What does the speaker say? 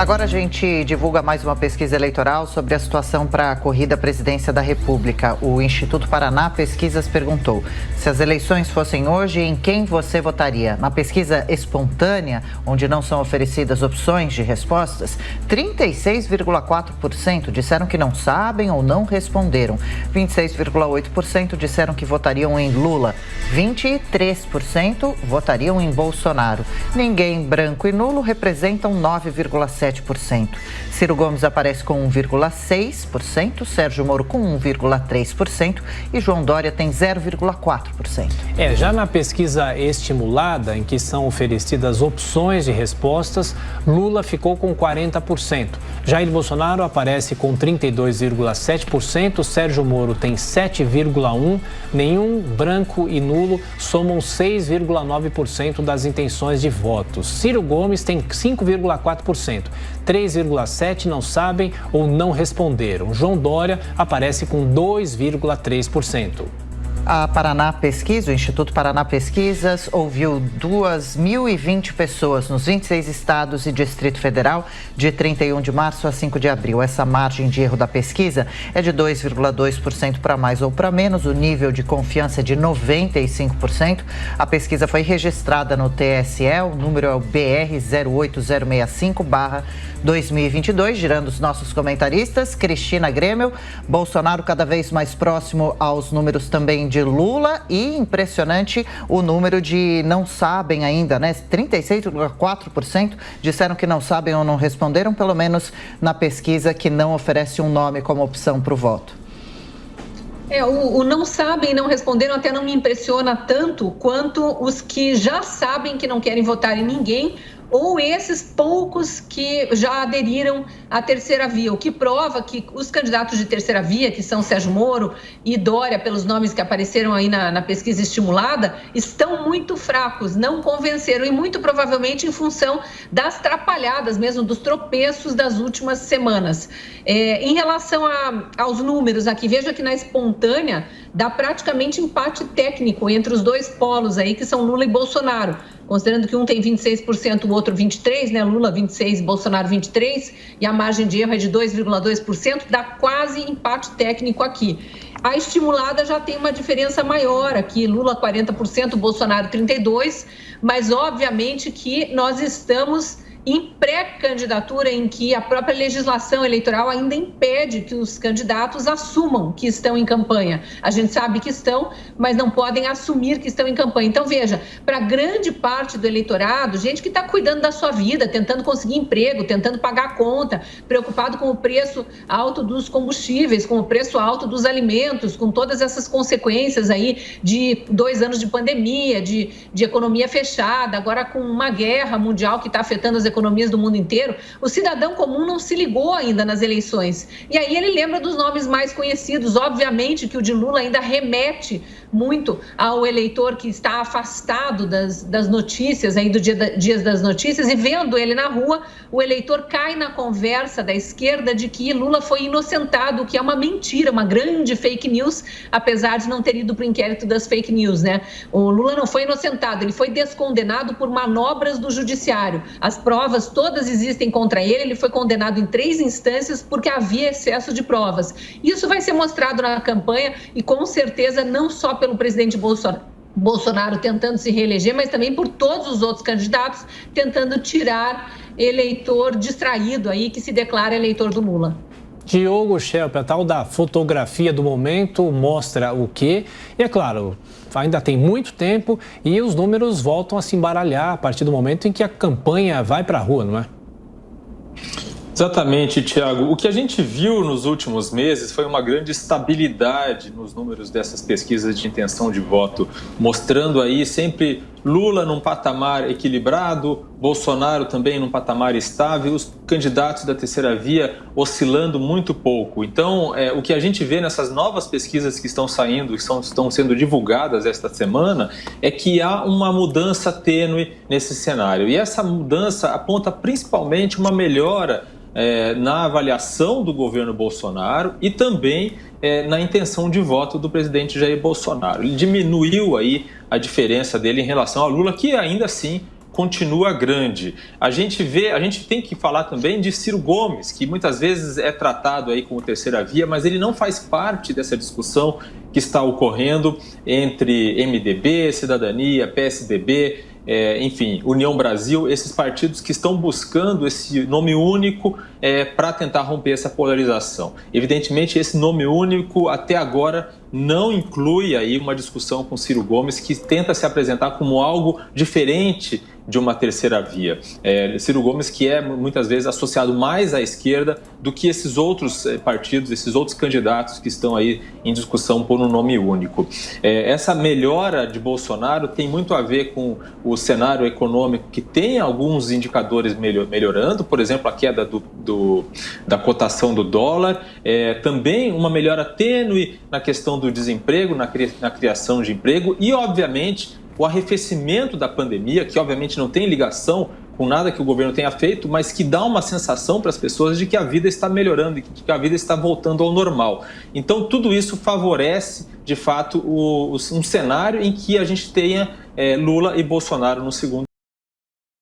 Agora a gente divulga mais uma pesquisa eleitoral sobre a situação para a corrida à presidência da República. O Instituto Paraná Pesquisas perguntou: se as eleições fossem hoje, em quem você votaria? Na pesquisa espontânea, onde não são oferecidas opções de respostas, 36,4% disseram que não sabem ou não responderam. 26,8% disseram que votariam em Lula. 23% votariam em Bolsonaro. Ninguém, branco e nulo representam 9,7%. Ciro Gomes aparece com 1,6%, Sérgio Moro com 1,3% e João Dória tem 0,4%. Já na pesquisa estimulada, em que são oferecidas opções de respostas, Lula ficou com 40%. Jair Bolsonaro aparece com 32,7%, Sérgio Moro tem 7,1%, nenhum, branco e nulo somam 6,9% das intenções de votos. Ciro Gomes tem 5,4%. 3,7% não sabem ou não responderam. João Dória aparece com 2,3%. A Paraná Pesquisa, o Instituto Paraná Pesquisas, ouviu 2.020 pessoas nos 26 estados e Distrito Federal de 31 de março a 5 de abril. Essa margem de erro da pesquisa é de 2,2% para mais ou para menos, o nível de confiança é de 95%. A pesquisa foi registrada no TSE, o número é o BR 08065/2022, girando os nossos comentaristas. Cristina Grêmio, Bolsonaro cada vez mais próximo aos números também de Lula e impressionante o número de não sabem ainda, né? 36,4% disseram que não sabem ou não responderam, pelo menos na pesquisa que não oferece um nome como opção para o voto. O não sabem e não responderam até não me impressiona tanto quanto os que já sabem que não querem votar em ninguém, ou esses poucos que já aderiram à terceira via, o que prova que os candidatos de terceira via, que são Sérgio Moro e Dória, pelos nomes que apareceram aí na pesquisa estimulada, estão muito fracos, não convenceram, e muito provavelmente em função das trapalhadas mesmo, dos tropeços das últimas semanas. Em relação aos números aqui, veja que na espontânea dá praticamente empate técnico entre os dois polos aí, que são Lula e Bolsonaro. Considerando que um tem 26%, o outro 23%, né? Lula 26%, Bolsonaro 23%, e a margem de erro é de 2,2%, dá quase empate técnico aqui. A estimulada já tem uma diferença maior aqui, Lula 40%, Bolsonaro 32%, mas obviamente que nós estamos em pré-candidatura em que a própria legislação eleitoral ainda impede que os candidatos assumam que estão em campanha. A gente sabe que estão, mas não podem assumir que estão em campanha. Então, veja, para grande parte do eleitorado, gente que está cuidando da sua vida, tentando conseguir emprego, tentando pagar a conta, preocupado com o preço alto dos combustíveis, com o preço alto dos alimentos, com todas essas consequências aí de 2 anos de pandemia, de economia fechada, agora com uma guerra mundial que está afetando as economias do mundo inteiro, o cidadão comum não se ligou ainda nas eleições. E aí ele lembra dos nomes mais conhecidos. Obviamente que o de Lula ainda remete muito ao eleitor que está afastado das notícias, aí do Dias das Notícias, e vendo ele na rua, o eleitor cai na conversa da esquerda de que Lula foi inocentado, o que é uma mentira, uma grande fake news, apesar de não ter ido para o inquérito das fake news, né? O Lula não foi inocentado, ele foi descondenado por manobras do judiciário. As provas todas existem contra ele, ele foi condenado em 3 instâncias porque havia excesso de provas. Isso vai ser mostrado na campanha e com certeza não só pelo presidente Bolsonaro tentando se reeleger, mas também por todos os outros candidatos tentando tirar eleitor distraído aí que se declara eleitor do Lula. Diogo Schelp, a tal da fotografia do momento mostra o quê? E é claro, ainda tem muito tempo e os números voltam a se embaralhar a partir do momento em que a campanha vai para a rua, não é? Exatamente, Tiago. O que a gente viu nos últimos meses foi uma grande estabilidade nos números dessas pesquisas de intenção de voto, mostrando aí sempre Lula num patamar equilibrado, Bolsonaro também num patamar estável, os candidatos da terceira via oscilando muito pouco. Então, o que a gente vê nessas novas pesquisas que estão saindo, que estão sendo divulgadas esta semana, é que há uma mudança tênue nesse cenário. E essa mudança aponta principalmente uma melhora na avaliação do governo Bolsonaro e também na intenção de voto do presidente Jair Bolsonaro. Ele diminuiu aí a diferença dele em relação ao Lula, que ainda assim continua grande. A gente tem que falar também de Ciro Gomes, que muitas vezes é tratado aí como terceira via, mas ele não faz parte dessa discussão que está ocorrendo entre MDB, Cidadania, PSDB, enfim, União Brasil, esses partidos que estão buscando esse nome único para tentar romper essa polarização. Evidentemente, esse nome único até agora não inclui aí uma discussão com Ciro Gomes, que tenta se apresentar como algo diferente de uma terceira via. Ciro Gomes, que é muitas vezes associado mais à esquerda do que esses outros partidos, esses outros candidatos que estão aí em discussão por um nome único. Essa melhora de Bolsonaro tem muito a ver com o cenário econômico, que tem alguns indicadores melhorando, por exemplo, a queda da cotação do dólar, também uma melhora tênue na questão do desemprego, na criação de emprego e, obviamente, o arrefecimento da pandemia, que obviamente não tem ligação com nada que o governo tenha feito, mas que dá uma sensação para as pessoas de que a vida está melhorando, de que a vida está voltando ao normal. Então, tudo isso favorece, de fato, um cenário em que a gente tenha Lula e Bolsonaro no segundo